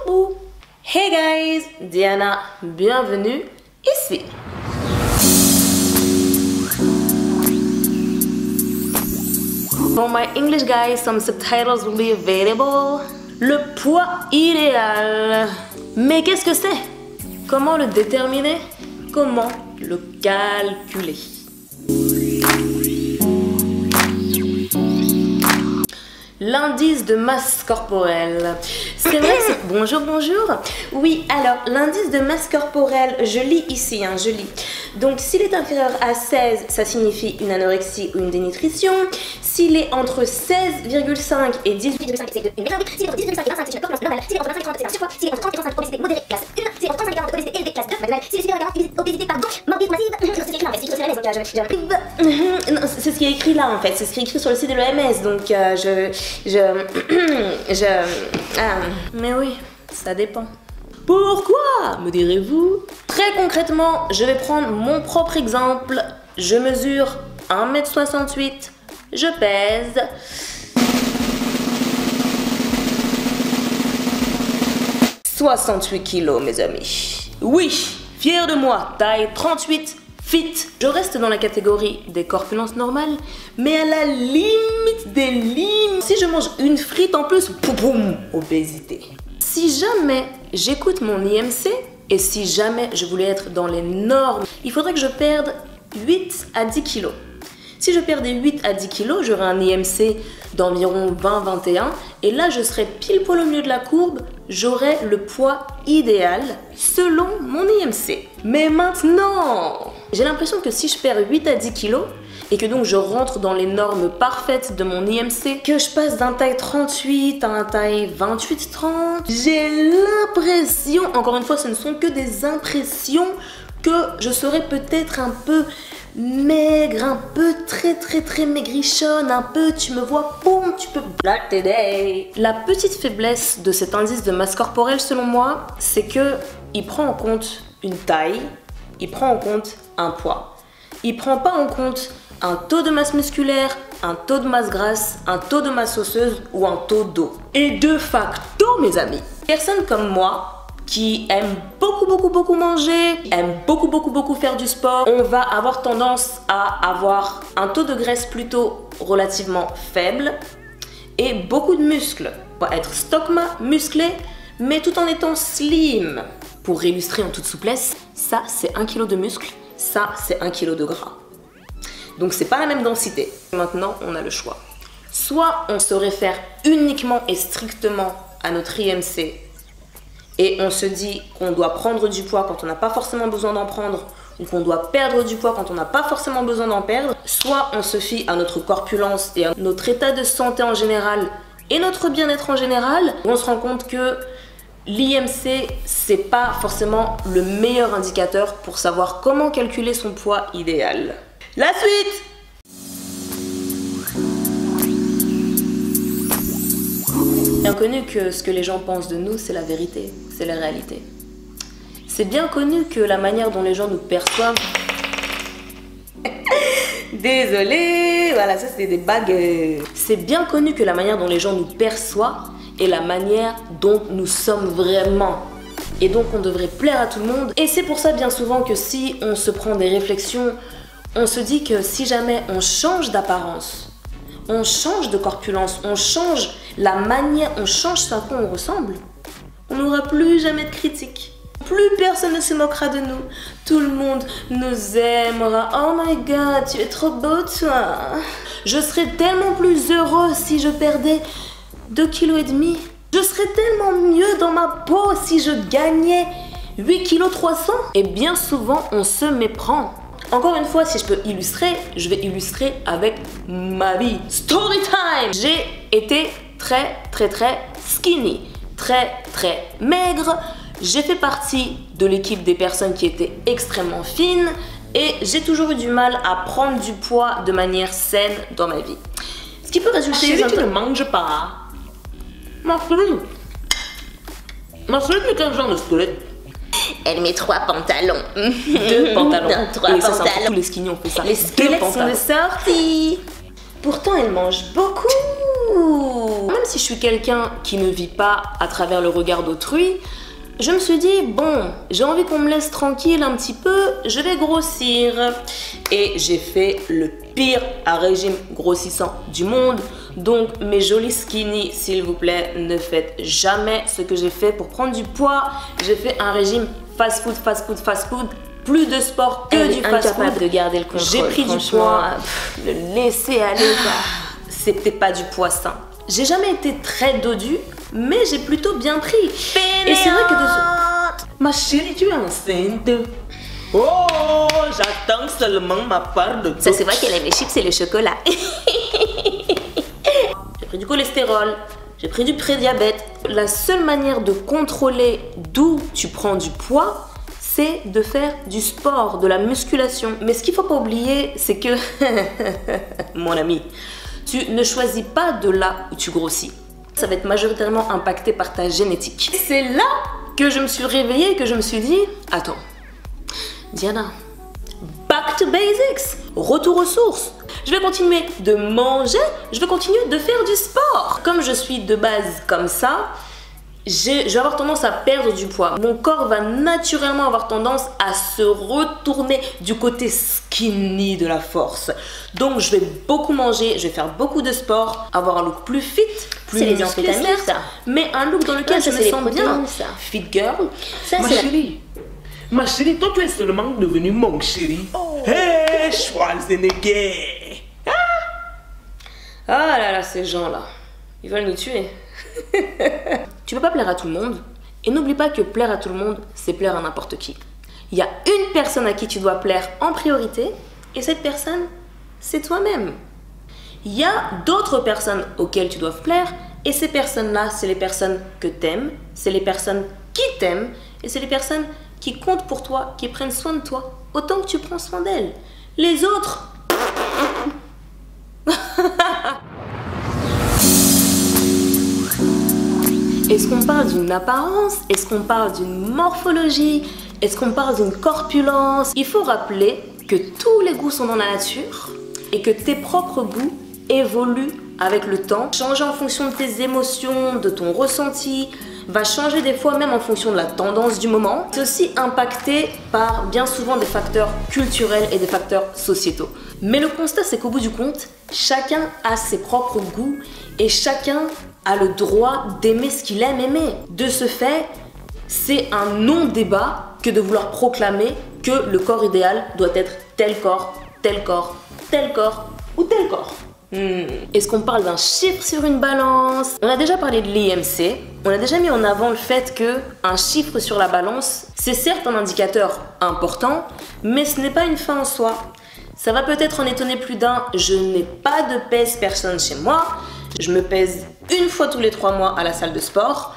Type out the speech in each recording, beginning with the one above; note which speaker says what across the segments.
Speaker 1: Wouhou! Hey guys, Diana, bienvenue ici. For my English guys, some subtitles will be available. Le poids idéal. Mais qu'est-ce que c'est? Comment le déterminer? Comment le calculer? L'indice de masse corporelle. C'est vrai que c'est... Bonjour, bonjour. Oui, alors, l'indice de masse corporelle, je lis ici, je lis. Donc, s'il est inférieur à 16, ça signifie une anorexie ou une dénutrition. S'il est entre 16,5 et 18,5, c'est une mélange. S'il est entre 18,5 et 25, c'est une corpulence normale. S'il est entre 25 et 30, c'est un surpoids. S'il est entre 30 et 35, obésité modérée, classe 1. S'il est entre 35 et 40, obésité élevée, classe 2, maximale. S'il est supérieur à 40, obésité pardon, morbide, massive. C'est écrit là, en fait, c'est écrit sur l'OMS, donc c'est ce qui est écrit là, en fait. C'est ce qui est écrit sur le site de l'OMS, donc mais oui, ça dépend. Pourquoi, me direz-vous? Très concrètement, je vais prendre mon propre exemple. Je mesure 1m68, je pèse 68 kilos, mes amis. Oui, fier de moi, taille 38, fit. Je reste dans la catégorie des corpulences normales, mais à la limite des limites. Si je mange une frite en plus, poum, obésité. Si jamais j'écoute mon IMC, et si jamais je voulais être dans les normes, il faudrait que je perde 8 à 10 kilos. Si je perdais 8 à 10 kilos, j'aurais un IMC d'environ 20-21, et là je serais pile poil au milieu de la courbe, j'aurais le poids idéal selon mon IMC. Mais maintenant, j'ai l'impression que si je perds 8 à 10 kilos, et que donc je rentre dans les normes parfaites de mon IMC, que je passe d'un taille 38 à un taille 28-30, j'ai l'impression, encore une fois ce ne sont que des impressions, que je serais peut-être un peu maigre, un peu très maigrichonne, un peu tu me vois, boum, tu peux black today. La petite faiblesse de cet indice de masse corporelle selon moi, c'est que il prend en compte une taille, il prend en compte un poids. Il prend pas en compte un taux de masse musculaire, un taux de masse grasse, un taux de masse osseuse ou un taux d'eau. Et de facto, mes amis, personne comme moi qui aime beaucoup manger, aime beaucoup faire du sport, on va avoir tendance à avoir un taux de graisse plutôt relativement faible et beaucoup de muscles. On va être stockma, musclé, mais tout en étant slim. Pour illustrer en toute souplesse, ça c'est 1 kg de muscle, ça c'est 1 kg de gras. Donc c'est pas la même densité. Maintenant, on a le choix. Soit on se réfère uniquement et strictement à notre IMC et on se dit qu'on doit prendre du poids quand on n'a pas forcément besoin d'en prendre ou qu'on doit perdre du poids quand on n'a pas forcément besoin d'en perdre. Soit on se fie à notre corpulence et à notre état de santé en général et notre bien-être en général. On se rend compte que l'IMC, c'est pas forcément le meilleur indicateur pour savoir comment calculer son poids idéal. La suite! Bien connu que ce que les gens pensent de nous, c'est la vérité, c'est la réalité. C'est bien connu que la manière dont les gens nous perçoivent... Désolée, voilà, ça c'était des bagues. C'est bien connu que la manière dont les gens nous perçoivent est la manière dont nous sommes vraiment. Et donc on devrait plaire à tout le monde. Et c'est pour ça bien souvent que si on se prend des réflexions, on se dit que si jamais on change d'apparence, on change de corpulence, on change la manière, on change ce à quoi on ressemble, on n'aura plus jamais de critiques. Plus personne ne se moquera de nous. Tout le monde nous aimera. Oh my god, tu es trop beau toi. Je serais tellement plus heureux si je perdais 2,5 kg. Je serais tellement mieux dans ma peau si je gagnais 8,3 kg. Et bien souvent, on se méprend. Encore une fois, si je peux illustrer, je vais illustrer avec ma vie. Story time! J'ai été très skinny, très maigre. J'ai fait partie de l'équipe des personnes qui étaient extrêmement fines et j'ai toujours eu du mal à prendre du poids de manière saine dans ma vie. Ce qui peut résulter...
Speaker 2: Tu ne manges pas. Ma chérie, mais quel genre de squelette?
Speaker 1: Elle met 3 pantalons.
Speaker 2: 2 pantalons.
Speaker 1: 3
Speaker 2: oui,
Speaker 1: pantalons.
Speaker 2: Ça, tous les skinny ont fait ça.
Speaker 1: Les squelettes sont de sortie. Pourtant, elle mange beaucoup. Même si je suis quelqu'un qui ne vit pas à travers le regard d'autrui, je me suis dit, bon, j'ai envie qu'on me laisse tranquille un petit peu, je vais grossir. Et j'ai fait le pire régime grossissant du monde. Donc, mes jolis skinny, s'il vous plaît, ne faites jamais ce que j'ai fait pour prendre du poids. J'ai fait un régime fast food, fast food, fast food. Plus de sport que du fast food.
Speaker 2: De garder le contrôle.
Speaker 1: J'ai pris du poids, le laisser aller, c'était pas du poids sain. J'ai jamais été très dodue, mais j'ai plutôt bien pris. Et c'est vrai que
Speaker 2: Ma chérie, tu es enceinte. Oh, j'attends seulement ma part de
Speaker 1: ça, c'est vrai qu'elle aime les chips et le chocolat. J'ai pris du cholestérol, j'ai pris du prédiabète. La seule manière de contrôler d'où tu prends du poids, c'est de faire du sport, de la musculation. Mais ce qu'il ne faut pas oublier, c'est que, mon ami, tu ne choisis pas de là où tu grossis. Ça va être majoritairement impacté par ta génétique. C'est là que je me suis réveillée et que je me suis dit, attends, Diana, back to basics, retour aux sources. Je vais continuer de manger, je vais continuer de faire du sport. Comme je suis de base comme ça, je vais avoir tendance à perdre du poids. Mon corps va naturellement avoir tendance à se retourner du côté skinny de la force. Donc je vais beaucoup manger, je vais faire beaucoup de sport, avoir un look plus fit, plus
Speaker 2: les amphétamines, ça.
Speaker 1: Mais un look dans lequel je me sens bien. Fit girl.
Speaker 2: Ça,
Speaker 3: Ma chérie, toi tu es seulement devenu mon chéri. Oh. Hey, Schwarzenegger.
Speaker 1: Ah là là, ces gens-là, ils veulent nous tuer. Tu peux pas plaire à tout le monde. Et n'oublie pas que plaire à tout le monde, c'est plaire à n'importe qui. Il y a une personne à qui tu dois plaire en priorité, et cette personne, c'est toi-même. Il y a d'autres personnes auxquelles tu dois plaire, et ces personnes-là, c'est les personnes que t'aimes, c'est les personnes qui t'aiment, et c'est les personnes qui comptent pour toi, qui prennent soin de toi, autant que tu prends soin d'elles. Les autres... Est-ce qu'on parle d'une apparence? Est-ce qu'on parle d'une morphologie? Est-ce qu'on parle d'une corpulence? Il faut rappeler que tous les goûts sont dans la nature et que tes propres goûts évoluent avec le temps, changer en fonction de tes émotions, de ton ressenti, va changer des fois même en fonction de la tendance du moment. C'est aussi impacté par bien souvent des facteurs culturels et des facteurs sociétaux. Mais le constat, c'est qu'au bout du compte, chacun a ses propres goûts et chacun a le droit d'aimer ce qu'il aime aimer. De ce fait, c'est un non-débat que de vouloir proclamer que le corps idéal doit être tel corps, tel corps, tel corps ou tel corps. Est-ce qu'on parle d'un chiffre sur une balance? On a déjà parlé de l'IMC. On a déjà mis en avant le fait que un chiffre sur la balance, c'est certes un indicateur important, mais ce n'est pas une fin en soi. Ça va peut-être en étonner plus d'un. Je n'ai pas de pèse personne chez moi. Je me pèse une fois tous les 3 mois à la salle de sport.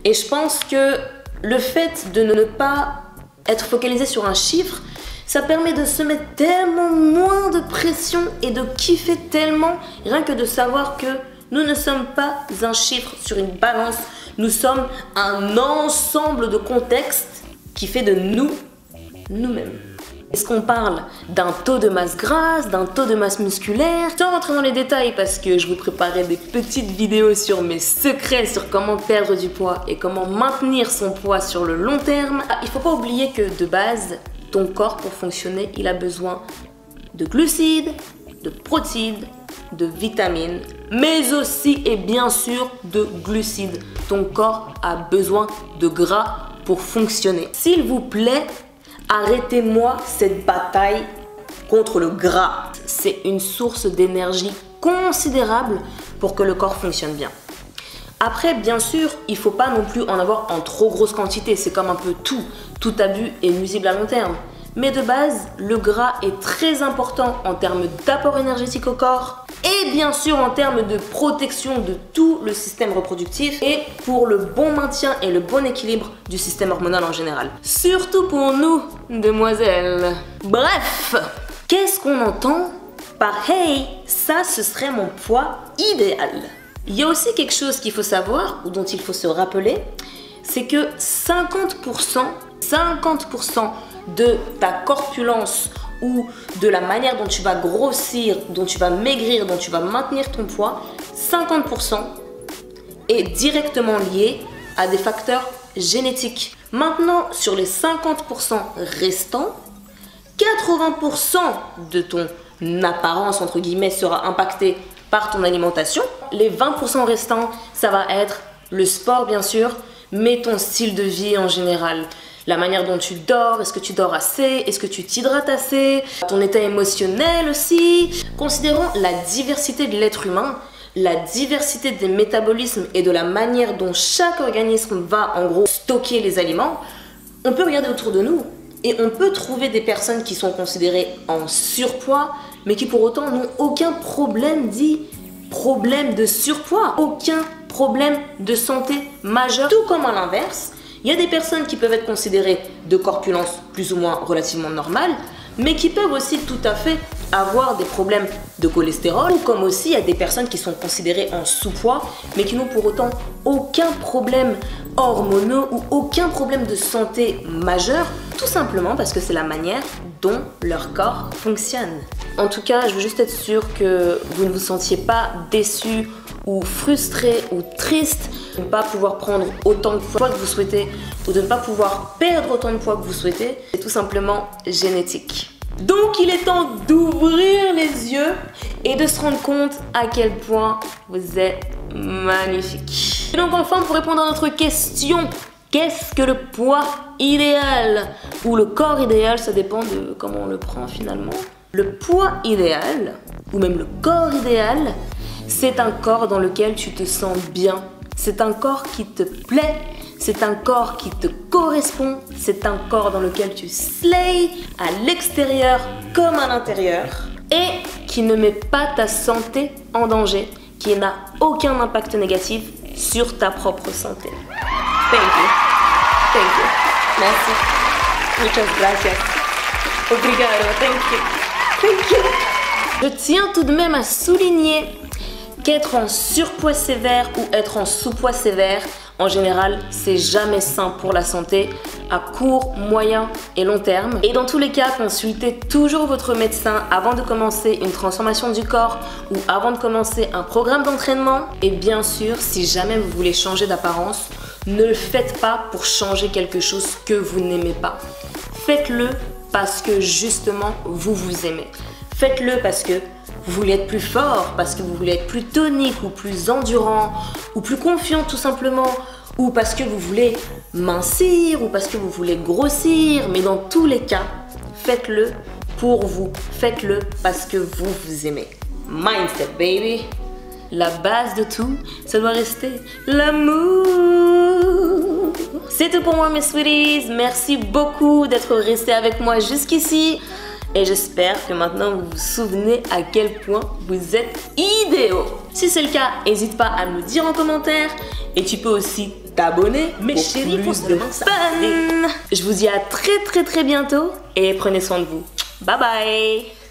Speaker 1: Et je pense que le fait de ne pas être focalisé sur un chiffre, ça permet de se mettre tellement moins de pression et de kiffer tellement, rien que de savoir que nous ne sommes pas un chiffre sur une balance, nous sommes un ensemble de contextes qui fait de nous, nous-mêmes. Est-ce qu'on parle d'un taux de masse grasse, d'un taux de masse musculaire? Sans rentrer dans les détails parce que je vous préparais des petites vidéos sur mes secrets sur comment perdre du poids et comment maintenir son poids sur le long terme. Il ne faut pas oublier que de base, ton corps pour fonctionner, il a besoin de glucides, de protéines, de vitamines, mais aussi et bien sûr de glucides. Ton corps a besoin de gras pour fonctionner. S'il vous plaît, arrêtez-moi cette bataille contre le gras. C'est une source d'énergie considérable pour que le corps fonctionne bien. Après, bien sûr, il ne faut pas non plus en avoir en trop grosse quantité. C'est comme un peu tout. Tout abus est nuisible à long terme. Mais de base, le gras est très important en termes d'apport énergétique au corps et bien sûr en termes de protection de tout le système reproductif et pour le bon maintien et le bon équilibre du système hormonal en général. Surtout pour nous, demoiselles. Bref, qu'est-ce qu'on entend par « Hey, ça ce serait mon poids idéal ». Il y a aussi quelque chose qu'il faut savoir ou dont il faut se rappeler, c'est que 50% de ta corpulence ou de la manière dont tu vas grossir, dont tu vas maigrir, dont tu vas maintenir ton poids, 50%, est directement lié à des facteurs génétiques. Maintenant, sur les 50% restants, 80% de ton apparence, entre guillemets, sera impactée par ton alimentation. Les 20% restants, ça va être le sport, bien sûr, mais ton style de vie en général. La manière dont tu dors, est-ce que tu dors assez, est-ce que tu t'hydrates assez, ton état émotionnel aussi. Considérons la diversité de l'être humain, la diversité des métabolismes et de la manière dont chaque organisme va en gros stocker les aliments. On peut regarder autour de nous et on peut trouver des personnes qui sont considérées en surpoids, mais qui pour autant n'ont aucun problème dit problème de surpoids, aucun problème de santé majeur. Tout comme à l'inverse, il y a des personnes qui peuvent être considérées de corpulence plus ou moins relativement normale, mais qui peuvent aussi tout à fait avoir des problèmes de cholestérol, ou comme aussi il y a des personnes qui sont considérées en sous-poids, mais qui n'ont pour autant aucun problème hormonaux ou aucun problème de santé majeur, tout simplement parce que c'est la manière dont leur corps fonctionne. En tout cas, je veux juste être sûre que vous ne vous sentiez pas déçu ou frustré ou triste de ne pas pouvoir prendre autant de poids que vous souhaitez ou de ne pas pouvoir perdre autant de poids que vous souhaitez. C'est tout simplement génétique. Donc il est temps d'ouvrir les yeux et de se rendre compte à quel point vous êtes magnifique. Et donc enfin, pour répondre à notre question, qu'est-ce que le poids idéal ou le corps idéal? Ça dépend de comment on le prend finalement. Le poids idéal ou même le corps idéal, c'est un corps dans lequel tu te sens bien. C'est un corps qui te plaît. C'est un corps qui te correspond. C'est un corps dans lequel tu slays à l'extérieur comme à l'intérieur et qui ne met pas ta santé en danger, qui n'a aucun impact négatif sur ta propre santé. Thank you. Thank you. Merci. Muchas gracias. Obrigado. Thank you. Thank you. Je tiens tout de même à souligner qu'être en surpoids sévère ou être en sous-poids sévère, en général, c'est jamais sain pour la santé à court, moyen et long terme. Et dans tous les cas, consultez toujours votre médecin avant de commencer une transformation du corps ou avant de commencer un programme d'entraînement. Et bien sûr, si jamais vous voulez changer d'apparence, ne le faites pas pour changer quelque chose que vous n'aimez pas. Faites-le parce que justement, vous vous aimez. Faites-le parce que vous voulez être plus fort, parce que vous voulez être plus tonique ou plus endurant ou plus confiant tout simplement, ou parce que vous voulez mincir ou parce que vous voulez grossir. Mais dans tous les cas, faites-le pour vous. Faites-le parce que vous vous aimez. Mindset, baby. La base de tout, ça doit rester l'amour. C'est tout pour moi, mes sweeties. Merci beaucoup d'être restés avec moi jusqu'ici. Et j'espère que maintenant vous vous souvenez à quel point vous êtes idéaux. Si c'est le cas, n'hésite pas à me le dire en commentaire. Et tu peux aussi t'abonner. Mes chéris, pour de fun. Je vous dis à très bientôt. Et prenez soin de vous. Bye bye.